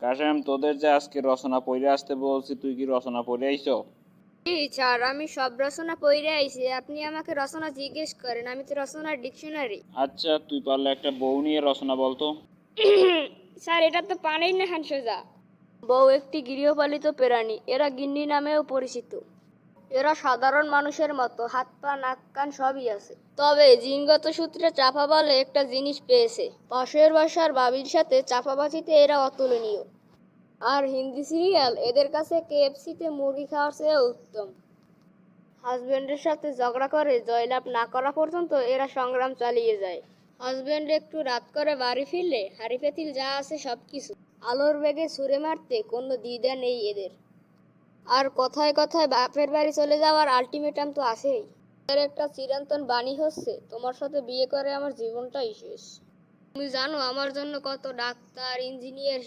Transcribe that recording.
কাশেম, তোদের যে আজকে রচনা পড়ে আসতে বলছি, তুই কি রচনা পড়ে আইছো? জি স্যার, আমি সব রচনা পড়ে আইছি। আপনি আমাকে রচনা জিজ্ঞেস করেন, আমি তো রচনার ডিকশনারি। আচ্ছা, তুই পারলে একটা বউ নিয়ে রচনা বলতো। স্যার, এটা তো পানির নেহান সোজা। বউ একটি গৃহপালিত প্রাণী, এরা গিন্নি নামেও পরিচিত। এরা সাধারণ মানুষের মতো হাত পা নাক কান সবই আছে, তবে জিনগত সূত্রে চাপা বলে একটা জিনিস পেয়েছে। পাশের বাসার বাবির সাথে চাপাবাজিতে এরা অতুলনীয়। আর হিন্দি সিরিয়াল এদের কাছে কেএফসিতে মুরগি খাওয়ার চেয়ে উত্তম। হাজবেন্ডের সাথে ঝগড়া করে জয়লাভ না করা পর্যন্ত এরা সংগ্রাম চালিয়ে যায়। হাজবেন্ড একটু রাত করে বাড়ি ফিরলে হাঁড়ি পাতিল যা আছে সবকিছু আলোর বেগে ছুঁড়ে মারতে কোনো দ্বিধা নেই এদের। আর কথায় কথায় বাপের বাড়ি চলে যাওয়ার আলটিমেটাম তো আছেই। এর একটা চিরন্তন বাণী হচ্ছে, তোমার সাথে বিয়ে করে আমার জীবনটাই শেষ। তুমি জানো আমার জন্য কত ডাক্তার, ইঞ্জিনিয়ার,